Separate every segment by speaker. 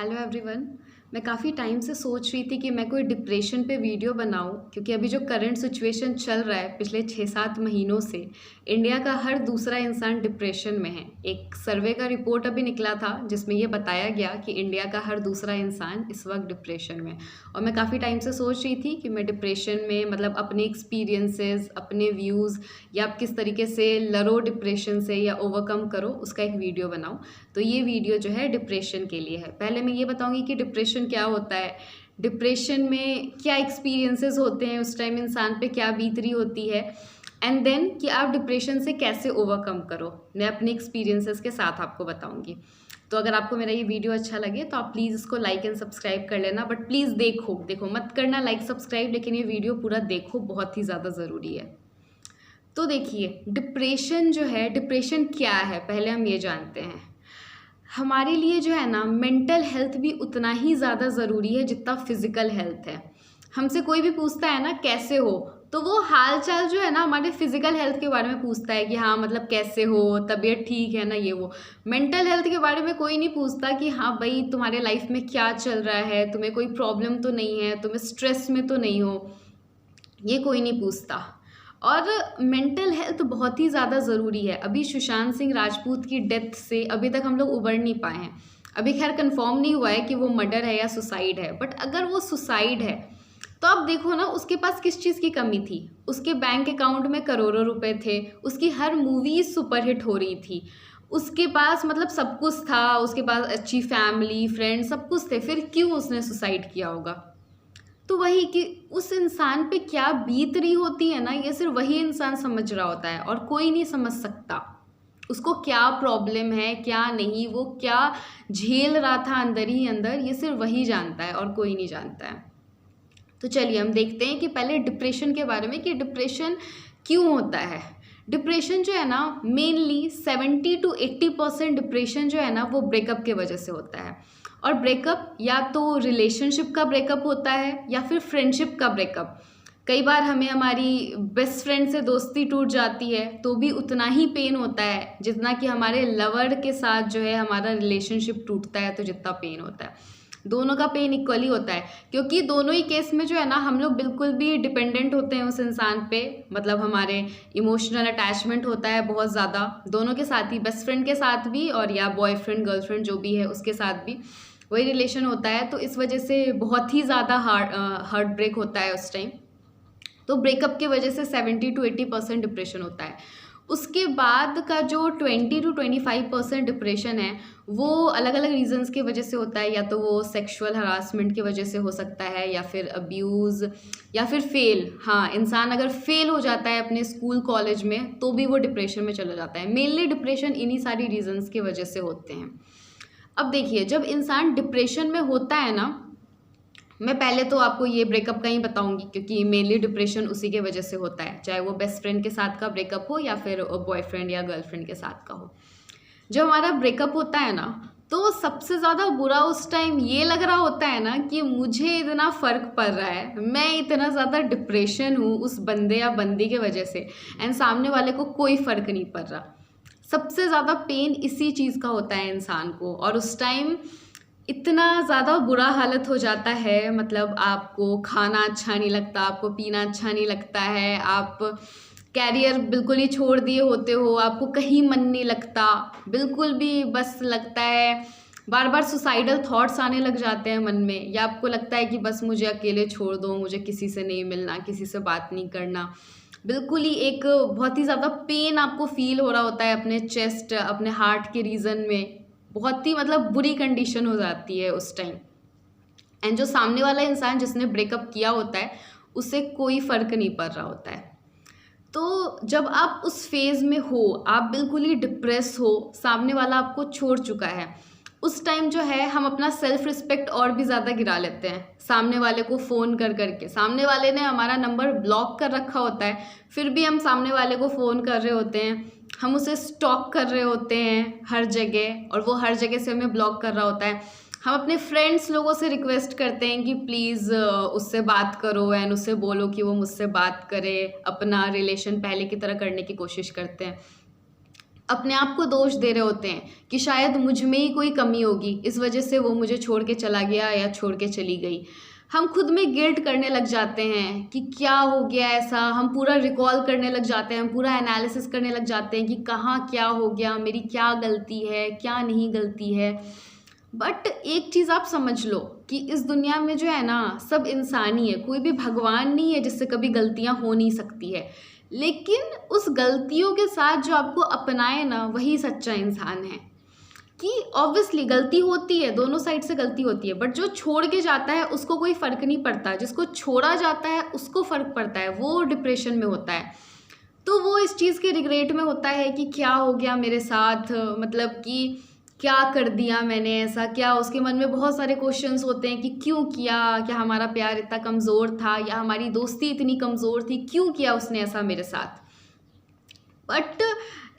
Speaker 1: Hello everyone. मैं काफ़ी time से सोच रही थी कि मैं कोई डिप्रेशन पे वीडियो बनाऊं, क्योंकि अभी जो करंट सिचुएशन चल रहा है पिछले 6-7 महीनों से इंडिया का हर दूसरा इंसान डिप्रेशन में है। एक सर्वे का रिपोर्ट अभी निकला था जिसमें ये बताया गया कि इंडिया का हर दूसरा इंसान इस वक्त डिप्रेशन में। और मैं काफ़ी टाइम से सोच रही थी कि मैं डिप्रेशन में मतलब अपने एक्सपीरियंसेस, अपने व्यूज़ या आप किस तरीके से लड़ो डिप्रेशन से या ओवरकम करो उसका एक वीडियो बनाऊं। तो ये वीडियो जो है डिप्रेशन के लिए है। पहले मैं ये बताऊंगी कि डिप्रेशन क्या होता है, डिप्रेशन में क्या एक्सपीरियंसेस होते हैं, उस टाइम इंसान पे क्या बीत रही होती है, एंड देन कि आप डिप्रेशन से कैसे ओवरकम करो। मैं अपने एक्सपीरियंसेस के साथ आपको बताऊंगी। तो अगर आपको मेरा ये वीडियो अच्छा लगे तो आप प्लीज़ इसको लाइक एंड सब्सक्राइब कर लेना। बट प्लीज़ देखो मत करना लाइक सब्सक्राइब, लेकिन ये वीडियो पूरा देखो, बहुत ही ज़्यादा ज़रूरी है। तो देखिए, डिप्रेशन जो है, डिप्रेशन क्या है पहले हम ये जानते हैं। हमारे लिए जो है ना, मेंटल हेल्थ भी उतना ही ज़्यादा ज़रूरी है जितना फिज़िकल हेल्थ है। हमसे कोई भी पूछता है ना कैसे हो, तो वो हाल चाल जो है ना हमारे फिज़िकल हेल्थ के बारे में पूछता है कि हाँ मतलब कैसे हो, तबीयत ठीक है ना, ये वो। मेंटल हेल्थ के बारे में कोई नहीं पूछता कि हाँ भाई तुम्हारे लाइफ में क्या चल रहा है, तुम्हें कोई प्रॉब्लम तो नहीं है, तुम्हें स्ट्रेस में तो नहीं हो, ये कोई नहीं पूछता। और मेंटल हेल्थ बहुत ही ज़्यादा ज़रूरी है। अभी सुशांत सिंह राजपूत की डेथ से अभी तक हम लोग उबर नहीं पाए हैं। अभी खैर कंफर्म नहीं हुआ है कि वो मर्डर है या सुसाइड है, बट अगर वो सुसाइड है तो आप देखो ना उसके पास किस चीज़ की कमी थी। उसके बैंक अकाउंट में करोड़ों रुपए थे, उसकी हर मूवी सुपरहिट हो रही थी, उसके पास मतलब सब कुछ था, उसके पास अच्छी फैमिली फ्रेंड सब कुछ थे, फिर क्यों उसने सुसाइड किया होगा। तो वही कि उस इंसान पे क्या बीत रही होती है ना, ये सिर्फ वही इंसान समझ रहा होता है और कोई नहीं समझ सकता उसको क्या प्रॉब्लम है क्या नहीं, वो क्या झेल रहा था अंदर ही अंदर, ये सिर्फ वही जानता है और कोई नहीं जानता है। तो चलिए हम देखते हैं कि पहले डिप्रेशन के बारे में कि डिप्रेशन क्यों होता है। डिप्रेशन जो है ना, मेनली 70 to 80% डिप्रेशन जो है ना वो ब्रेकअप के वजह से होता है। और ब्रेकअप या तो रिलेशनशिप का ब्रेकअप होता है या फिर फ्रेंडशिप का ब्रेकअप। कई बार हमें हमारी बेस्ट फ्रेंड से दोस्ती टूट जाती है तो भी उतना ही पेन होता है जितना कि हमारे लवर के साथ जो है हमारा रिलेशनशिप टूटता है तो जितना पेन होता है। दोनों का पेन इक्वली होता है, क्योंकि दोनों ही केस में जो है ना हम लोग बिल्कुल भी डिपेंडेंट होते हैं उस इंसान पे। मतलब हमारे इमोशनल अटैचमेंट होता है बहुत ज़्यादा, दोनों के साथ ही, बेस्ट फ्रेंड के साथ भी और या बॉयफ्रेंड गर्लफ्रेंड जो भी है उसके साथ भी वही रिलेशन होता है। तो इस वजह से बहुत ही ज़्यादा हार्ट ब्रेक होता है उस टाइम। तो ब्रेकअप की वजह से 70 to 80% डिप्रेशन होता है। उसके बाद का जो 20 to 25% डिप्रेशन है वो अलग अलग रीजंस की वजह से होता है। या तो वो सेक्सुअल हरासमेंट की वजह से हो सकता है, या फिर अब्यूज़, या फिर फेल। हाँ, इंसान अगर फेल हो जाता है अपने स्कूल कॉलेज में तो भी वो डिप्रेशन में चला जाता है। मेनली डिप्रेशन इन्हीं सारी रीजंस की वजह से होते हैं। अब देखिए, जब इंसान डिप्रेशन में होता है ना, मैं पहले तो आपको ये ब्रेकअप का ही बताऊंगी क्योंकि मेनली डिप्रेशन उसी के वजह से होता है, चाहे वो बेस्ट फ्रेंड के साथ का ब्रेकअप हो या फिर बॉयफ्रेंड या गर्लफ्रेंड के साथ का हो। जब हमारा ब्रेकअप होता है ना तो सबसे ज़्यादा बुरा उस टाइम ये लग रहा होता है ना कि मुझे इतना फ़र्क पड़ रहा है, मैं इतना ज़्यादा डिप्रेशन हूँ उस बंदे या बंदी के वजह से, एंड सामने वाले को कोई फ़र्क नहीं पड़ रहा। सबसे ज़्यादा पेन इसी चीज़ का होता है इंसान को, और उस टाइम इतना ज़्यादा बुरा हालत हो जाता है। मतलब आपको खाना अच्छा नहीं लगता, आपको पीना अच्छा नहीं लगता है, आप कैरियर बिल्कुल ही छोड़ दिए होते हो, आपको कहीं मन नहीं लगता बिल्कुल भी, बस लगता है बार बार सुसाइडल थॉट्स आने लग जाते हैं मन में, या आपको लगता है कि बस मुझे अकेले छोड़ दो, मुझे किसी से नहीं मिलना, किसी से बात नहीं करना। बिल्कुल ही एक बहुत ही ज़्यादा पेन आपको फील हो रहा होता है अपने चेस्ट, अपने हार्ट के रीजन में। बहुत ही मतलब बुरी कंडीशन हो जाती है उस टाइम। एंड जो सामने वाला इंसान जिसने ब्रेकअप किया होता है उसे कोई फ़र्क नहीं पड़ रहा होता है। तो जब आप उस फेज़ में हो, आप बिल्कुल ही डिप्रेस हो, सामने वाला आपको छोड़ चुका है, उस टाइम जो है हम अपना सेल्फ रिस्पेक्ट और भी ज़्यादा गिरा लेते हैं सामने वाले को फ़ोन कर करके। सामने वाले ने हमारा नंबर ब्लॉक कर रखा होता है, फिर भी हम सामने वाले को फ़ोन कर रहे होते हैं, हम उसे स्टॉक कर रहे होते हैं हर जगह, और वो हर जगह से हमें ब्लॉक कर रहा होता है। हम अपने फ्रेंड्स लोगों से रिक्वेस्ट करते हैं कि प्लीज़ उससे बात करो एंड उससे बोलो कि वो मुझसे बात करे, अपना रिलेशन पहले की तरह करने की कोशिश करते हैं। अपने आप को दोष दे रहे होते हैं कि शायद मुझ में ही कोई कमी होगी, इस वजह से वो मुझे छोड़ के चला गया या छोड़ के चली गई। हम खुद में गिल्ट करने लग जाते हैं कि क्या हो गया ऐसा, हम पूरा रिकॉल करने लग जाते हैं, हम पूरा एनालिसिस करने लग जाते हैं कि कहाँ क्या हो गया, मेरी क्या गलती है, क्या नहीं गलती है। बट एक चीज़ आप समझ लो कि इस दुनिया में जो है ना, सब इंसान ही है, कोई भी भगवान नहीं है जिससे कभी गलतियाँ हो नहीं सकती है। लेकिन उस गलतियों के साथ जो आपको अपनाए ना, वही सच्चा इंसान है। कि ऑब्वियसली गलती होती है, दोनों साइड से गलती होती है, बट जो छोड़ के जाता है उसको कोई फ़र्क नहीं पड़ता, जिसको छोड़ा जाता है उसको फ़र्क पड़ता है, वो डिप्रेशन में होता है। तो वो इस चीज़ के रिग्रेट में होता है कि क्या हो गया मेरे साथ, मतलब कि क्या कर दिया मैंने ऐसा, क्या उसके मन में बहुत सारे क्वेश्चंस होते हैं कि क्यों किया, क्या हमारा प्यार इतना कमज़ोर था या हमारी दोस्ती इतनी कमज़ोर थी, क्यों किया उसने ऐसा मेरे साथ। बट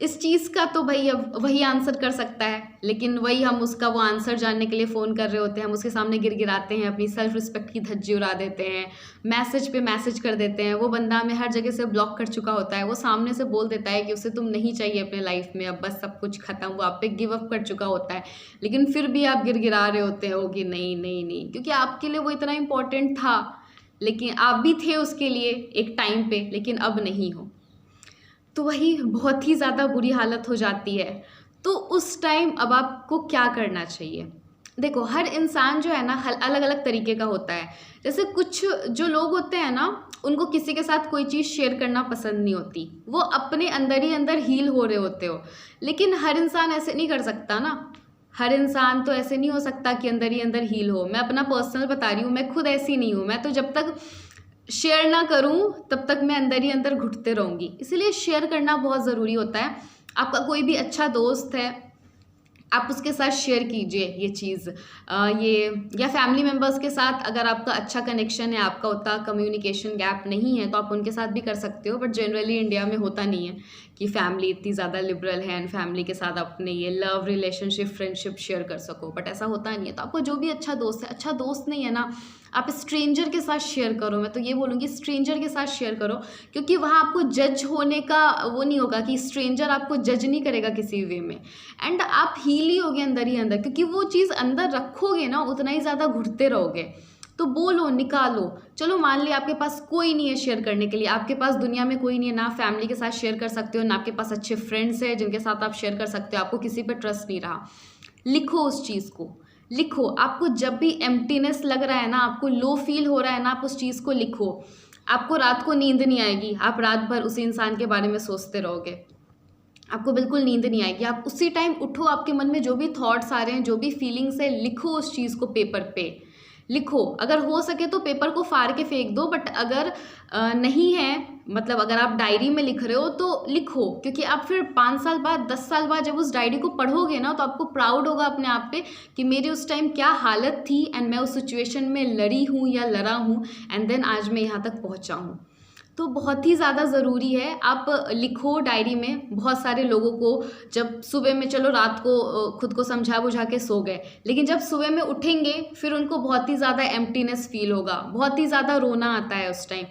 Speaker 1: इस चीज़ का तो भाई अब वही आंसर कर सकता है, लेकिन वही हम उसका वो आंसर जानने के लिए फ़ोन कर रहे होते हैं, हम उसके सामने गिड़गिड़ाते हैं, अपनी सेल्फ रिस्पेक्ट की धज्जी उड़ा देते हैं, मैसेज पे मैसेज कर देते हैं। वो बंदा हमें हर जगह से ब्लॉक कर चुका होता है, वो सामने से बोल देता है कि उसे तुम नहीं चाहिए अपने लाइफ में, अब बस सब कुछ ख़त्म, वो आप पे गिव अप कर चुका होता है, लेकिन फिर भी आप गिड़गिड़ा रहे होते हो कि नहीं नहीं नहीं, क्योंकि आपके लिए वो इतना इम्पोर्टेंट था, लेकिन आप भी थे उसके लिए एक टाइम पे, लेकिन अब नहीं हो। तो वही बहुत ही ज़्यादा बुरी हालत हो जाती है। तो उस टाइम अब आपको क्या करना चाहिए? देखो, हर इंसान जो है ना अलग अलग तरीके का होता है। जैसे कुछ जो लोग होते हैं ना, उनको किसी के साथ कोई चीज़ शेयर करना पसंद नहीं होती, वो अपने अंदर ही अंदर हील हो रहे होते हो। लेकिन हर इंसान ऐसे नहीं कर सकता ना, हर इंसान तो ऐसे नहीं हो सकता कि अंदर ही अंदर हील हो। मैं अपना पर्सनल बता रही हूँ, मैं खुद ऐसी नहीं हूँ। मैं तो जब तक शेयर ना करूं तब तक मैं अंदर ही अंदर घुटते रहूँगी। इसीलिए शेयर करना बहुत ज़रूरी होता है। आपका कोई भी अच्छा दोस्त है, आप उसके साथ शेयर कीजिए ये चीज़, ये या फैमिली मेम्बर्स के साथ अगर आपका अच्छा कनेक्शन है, आपका उतना कम्युनिकेशन गैप नहीं है, तो आप उनके साथ भी कर सकते हो। बट जनरली इंडिया में होता नहीं है कि फैमिली इतनी ज़्यादा लिबरल है एंड फैमिली के साथ अपने ये लव रिलेशनशिप फ्रेंडशिप शेयर कर सको, बट ऐसा होता नहीं है। तो आपको जो भी अच्छा दोस्त है, अच्छा दोस्त नहीं है ना, आप स्ट्रेंजर के साथ शेयर करो। मैं तो ये बोलूँगी स्ट्रेंजर के साथ शेयर करो, क्योंकि वहाँ आपको जज होने का वो नहीं होगा, कि स्ट्रेंजर आपको जज नहीं करेगा किसी वे में, एंड आप हील ही होगे अंदर ही अंदर, क्योंकि वो चीज़ अंदर रखोगे ना उतना ही ज़्यादा घुटते रहोगे। तो बोलो, निकालो। चलो मान लिया आपके पास कोई नहीं है शेयर करने के लिए, आपके पास दुनिया में कोई नहीं है, ना फैमिली के साथ शेयर कर सकते हो, ना आपके पास अच्छे फ्रेंड्स हैं जिनके साथ आप शेयर कर सकते हो, आपको किसी पर ट्रस्ट नहीं रहा। लिखो उस चीज़ को, लिखो। आपको जब भी एम्प्टीनेस लग रहा है ना, आपको लो फील हो रहा है ना, आप उस चीज़ को लिखो। आपको रात को नींद नहीं आएगी, आप रात भर उसी इंसान के बारे में सोचते रहोगे, आपको बिल्कुल नींद नहीं आएगी। आप उसी टाइम उठो, आपके मन में जो भी थॉट्स आ रहे हैं, जो भी फीलिंग्स है, लिखो उस चीज़ को पेपर पे लिखो। अगर हो सके तो पेपर को फाड़ के फेंक दो, बट अगर नहीं है, मतलब अगर आप डायरी में लिख रहे हो तो लिखो, क्योंकि आप फिर 5 साल बाद 10 साल बाद जब उस डायरी को पढ़ोगे ना, तो आपको प्राउड होगा अपने आप पे कि मेरी उस टाइम क्या हालत थी एंड मैं उस सिचुएशन में लड़ी हूँ या लड़ा हूँ, एंड देन आज मैं यहाँ तक पहुँचा हूँ। तो बहुत ही ज़्यादा ज़रूरी है आप लिखो डायरी में। बहुत सारे लोगों को जब सुबह में, चलो रात को खुद को समझा बुझा के सो गए, लेकिन जब सुबह में उठेंगे फिर उनको बहुत ही ज़्यादा एम्प्टीनेस फील होगा, बहुत ही ज़्यादा रोना आता है उस टाइम।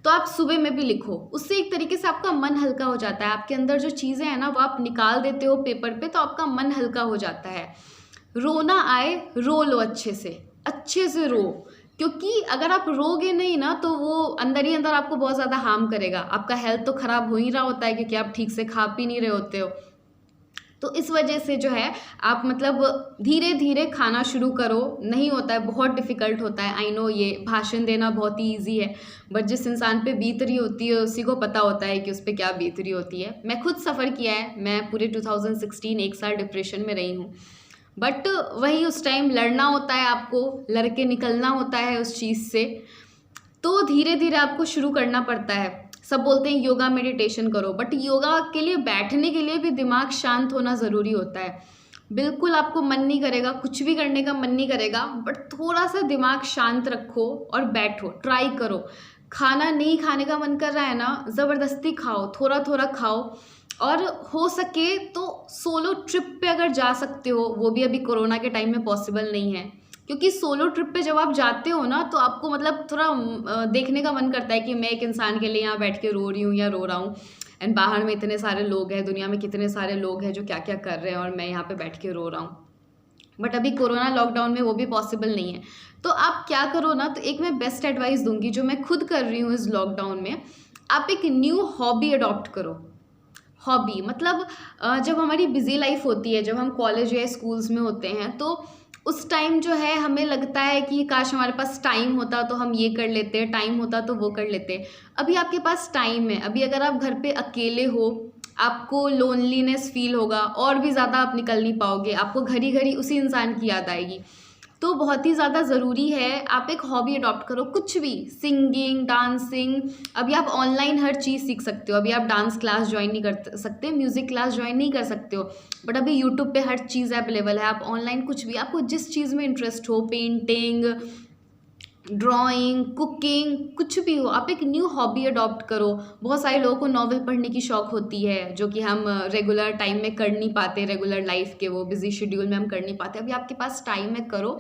Speaker 1: तो आप सुबह में भी लिखो, उससे एक तरीके से आपका मन हल्का हो जाता है। आपके अंदर जो चीज़ें हैं ना, वो आप निकाल देते हो पेपर पे, तो आपका मन हल्का हो जाता है। रोना आए, रो लो, अच्छे से रो, क्योंकि अगर आप रोगे नहीं ना, तो वो अंदर ही अंदर आपको बहुत ज़्यादा हार्म करेगा। आपका हेल्थ तो ख़राब हो ही रहा होता है, क्योंकि आप ठीक से खा पी नहीं रहे होते हो। तो इस वजह से जो है आप मतलब धीरे धीरे खाना शुरू करो। नहीं होता है, बहुत डिफ़िकल्ट होता है, आई नो। ये भाषण देना बहुत ही ईजी है, बट जिस इंसान पे बीत रही होती है उसी को पता होता है कि उस पर क्या बीत रही होती है। मैं खुद सफ़र किया है, मैं पूरे 2016 एक साल डिप्रेशन में रही हूँ। बट वही उस टाइम लड़ना होता है, आपको लड़ के निकलना होता है उस चीज़ से। तो धीरे धीरे आपको शुरू करना पड़ता है। सब बोलते हैं योगा मेडिटेशन करो, बट योगा के लिए बैठने के लिए भी दिमाग शांत होना ज़रूरी होता है। बिल्कुल आपको मन नहीं करेगा, कुछ भी करने का मन नहीं करेगा, बट थोड़ा सा दिमाग शांत रखो और बैठो, ट्राई करो। खाना नहीं खाने का मन कर रहा है ना, ज़बरदस्ती खाओ, थोड़ा थोड़ा खाओ। और हो सके तो सोलो ट्रिप पे अगर जा सकते हो, वो भी अभी कोरोना के टाइम में पॉसिबल नहीं है, क्योंकि सोलो ट्रिप पे जब आप जाते हो ना, तो आपको मतलब थोड़ा देखने का मन करता है कि मैं एक इंसान के लिए यहाँ बैठ के रो रही हूँ या रो रहा हूँ, एंड बाहर में इतने सारे लोग हैं, दुनिया में कितने सारे लोग हैं जो क्या क्या कर रहे हैं और मैं यहाँ पे बैठ के रो रहा हूँ। बट अभी कोरोना लॉकडाउन में वो भी पॉसिबल नहीं है। तो आप क्या करो ना, तो एक मैं बेस्ट एडवाइस दूंगी जो मैं खुद कर रही हूँ इस लॉकडाउन में, आप एक न्यू हॉबी अडॉप्ट करो। हॉबी मतलब जब हमारी बिजी लाइफ होती है, जब हम कॉलेज या स्कूल्स में होते हैं, तो उस टाइम जो है हमें लगता है कि काश हमारे पास टाइम होता तो हम ये कर लेते, टाइम होता तो वो कर लेते। अभी आपके पास टाइम है, अभी अगर आप घर पे अकेले हो, आपको लोनलीनेस फील होगा और भी ज़्यादा आप निकल नहीं पाओगे, आपको घड़ी घड़ी उसी इंसान की याद आएगी। तो बहुत ही ज़्यादा ज़रूरी है आप एक हॉबी अडॉप्ट करो, कुछ भी, सिंगिंग, डांसिंग। अभी आप ऑनलाइन हर चीज़ सीख सकते हो, अभी आप डांस क्लास ज्वाइन नहीं कर सकते, म्यूज़िक क्लास ज्वाइन नहीं कर सकते हो, बट अभी यूट्यूब पे हर चीज़ अवेलेबल है। आप ऑनलाइन कुछ भी, आपको जिस चीज़ में इंटरेस्ट हो, पेंटिंग, ड्राइंग, कुकिंग, कुछ भी हो, आप एक न्यू हॉबी अडॉप्ट करो। बहुत सारे लोगों को नॉवल पढ़ने की शौक होती है, जो कि हम रेगुलर टाइम में कर नहीं पाते, रेगुलर लाइफ के वो बिजी शेड्यूल में हम कर नहीं पाते। अभी आपके पास टाइम है, करो।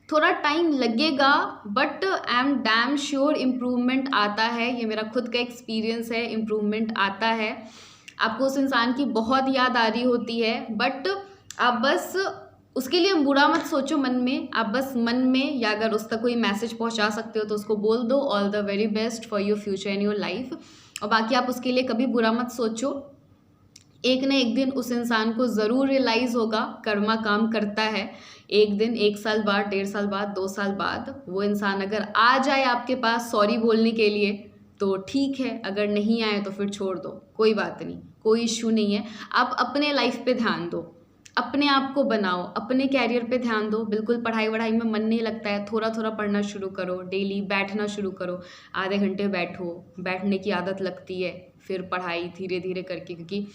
Speaker 1: थोड़ा टाइम लगेगा but I am damn sure improvement आता है। ये मेरा खुद का एक्सपीरियंस है, इम्प्रूवमेंट आता है। आपको उस इंसान की बहुत याद आ रही होती है, बट आप बस उसके लिए बुरा मत सोचो मन में, आप बस मन में, या अगर उस तक कोई मैसेज पहुंचा सकते हो तो उसको बोल दो, all the very best for your future and your life. और बाकी आप उसके लिए कभी बुरा मत सोचो। एक ना एक दिन उस इंसान को ज़रूर रियलाइज़ होगा, कर्मा काम करता है। एक दिन, 1 साल बाद, 1.5 साल बाद, 2 साल बाद वो इंसान अगर आ जाए आपके पास सॉरी बोलने के लिए तो ठीक है, अगर नहीं आए तो फिर छोड़ दो, कोई बात नहीं, कोई इश्यू नहीं है। आप अपने लाइफ पे ध्यान दो, अपने आप को बनाओ, अपने कैरियर पे ध्यान दो। बिल्कुल पढ़ाई वढ़ाई में मन नहीं लगता है, थोड़ा थोड़ा पढ़ना शुरू करो, डेली बैठना शुरू करो, आधे घंटे बैठो, बैठने की आदत लगती है, फिर पढ़ाई धीरे धीरे करके, क्योंकि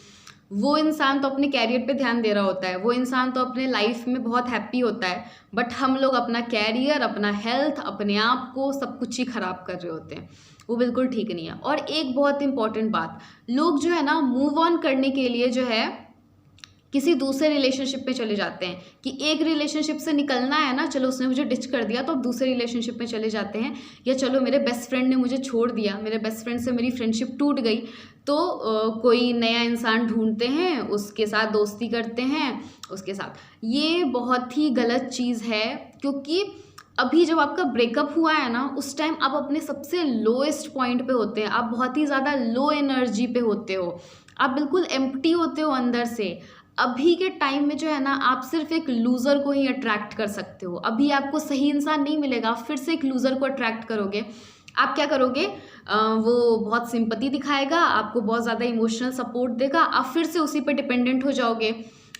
Speaker 1: वो इंसान तो अपने कैरियर पे ध्यान दे रहा होता है, वो इंसान तो अपने लाइफ में बहुत हैप्पी होता है, बट हम लोग अपना कैरियर, अपना हेल्थ, अपने आप को सब कुछ ही ख़राब कर रहे होते हैं। वो बिल्कुल ठीक नहीं है। और एक बहुत इंपॉर्टेंट बात, लोग जो है ना मूव ऑन करने के लिए जो है किसी दूसरे रिलेशनशिप में चले जाते हैं कि एक रिलेशनशिप से निकलना है ना, चलो उसने मुझे डिच कर दिया तो अब दूसरे रिलेशनशिप में चले जाते हैं, या चलो मेरे बेस्ट फ्रेंड ने मुझे छोड़ दिया, मेरे बेस्ट फ्रेंड से मेरी फ्रेंडशिप टूट गई, तो कोई नया इंसान ढूंढते हैं, उसके साथ दोस्ती करते हैं, उसके साथ। ये बहुत ही गलत चीज़ है, क्योंकि अभी जब आपका ब्रेकअप हुआ है ना, उस टाइम आप अपने सबसे लोएस्ट पॉइंट पे होते हैं, आप बहुत ही ज़्यादा लो एनर्जी पे होते हो, आप बिल्कुल एम्प्टी होते हो अंदर से। अभी के टाइम में जो है ना, आप सिर्फ एक लूज़र को ही अट्रैक्ट कर सकते हो। अभी आपको सही इंसान नहीं मिलेगा, आप फिर से एक लूज़र को अट्रैक्ट करोगे। आप क्या करोगे, वो बहुत सिंपैथी दिखाएगा, आपको बहुत ज़्यादा इमोशनल सपोर्ट देगा, आप फिर से उसी पे डिपेंडेंट हो जाओगे।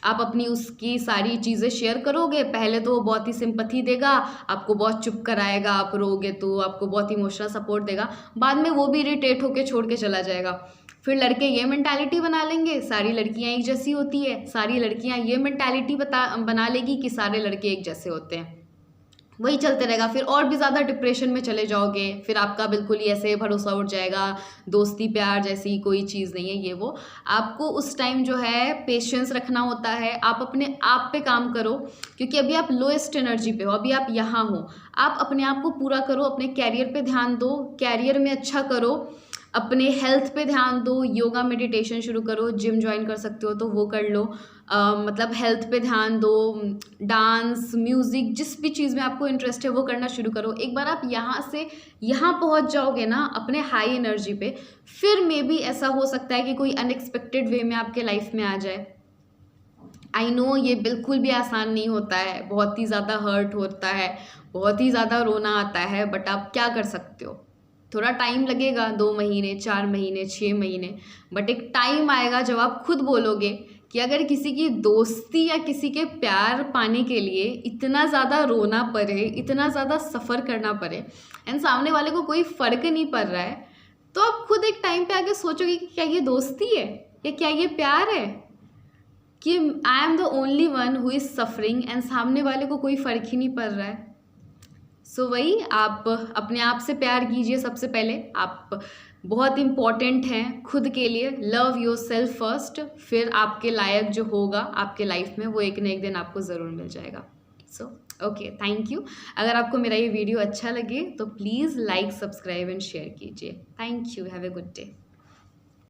Speaker 1: आप अपनी उसकी सारी चीज़ें शेयर करोगे, पहले तो वो बहुत ही सिंपैथी देगा, आपको बहुत चुप कराएगा, आप रोगे तो आपको बहुत इमोशनल सपोर्ट देगा, बाद में वो भी इरिटेट होकर छोड़ के चला जाएगा। फिर लड़के ये मेंटालिटी बना लेंगे, सारी लड़कियां एक जैसी होती है, सारी लड़कियां ये मेंटालिटी बना लेगी कि सारे लड़के एक जैसे होते हैं, वही चलते रहेगा। फिर और भी ज़्यादा डिप्रेशन में चले जाओगे, फिर आपका बिल्कुल ही ऐसे भरोसा उठ जाएगा, दोस्ती प्यार जैसी कोई चीज़ नहीं है ये वो। आपको उस टाइम जो है पेशेंस रखना होता है, आप अपने आप पे काम करो, क्योंकि अभी आप लोएस्ट एनर्जी पे हो, अभी आप यहाँ हो। आप अपने आप को पूरा करो, अपने कैरियर पे ध्यान दो, कैरियर में अच्छा करो, अपने हेल्थ पे ध्यान दो, योगा मेडिटेशन शुरू करो, जिम ज्वाइन कर सकते हो तो वो कर लो, मतलब हेल्थ पे ध्यान दो, डांस, म्यूज़िक, जिस भी चीज़ में आपको इंटरेस्ट है वो करना शुरू करो। एक बार आप यहाँ से यहाँ पहुँच जाओगे ना अपने हाई एनर्जी पे, फिर मे बी ऐसा हो सकता है कि कोई अनएक्सपेक्टेड वे में आपके लाइफ में आ जाए। आई नो ये बिल्कुल भी आसान नहीं होता है, बहुत ही ज़्यादा हर्ट होता है, बहुत ही ज़्यादा रोना आता है, बट आप क्या कर सकते हो, थोड़ा टाइम लगेगा, 2 महीने, 4 महीने, 6 महीने, बट एक टाइम आएगा जब आप खुद बोलोगे कि अगर किसी की दोस्ती या किसी के प्यार पाने के लिए इतना ज़्यादा रोना पड़े, इतना ज़्यादा सफ़र करना पड़े, एंड सामने वाले को कोई फ़र्क नहीं पड़ रहा है, तो आप खुद एक टाइम पे आके सोचोगे कि क्या ये दोस्ती है या क्या ये प्यार है, कि I am the only one who is suffering and सामने वाले को कोई फ़र्क ही नहीं पड़ रहा है। सो वही, आप अपने आप से प्यार कीजिए सबसे पहले, आप बहुत इम्पॉर्टेंट हैं खुद के लिए, लव योर सेल्फ फर्स्ट, फिर आपके लायक जो होगा आपके लाइफ में वो एक ना एक दिन आपको ज़रूर मिल जाएगा। So okay, thank you. अगर आपको मेरा ये वीडियो अच्छा लगे तो please like, subscribe and share कीजिए। Thank you, have a good day.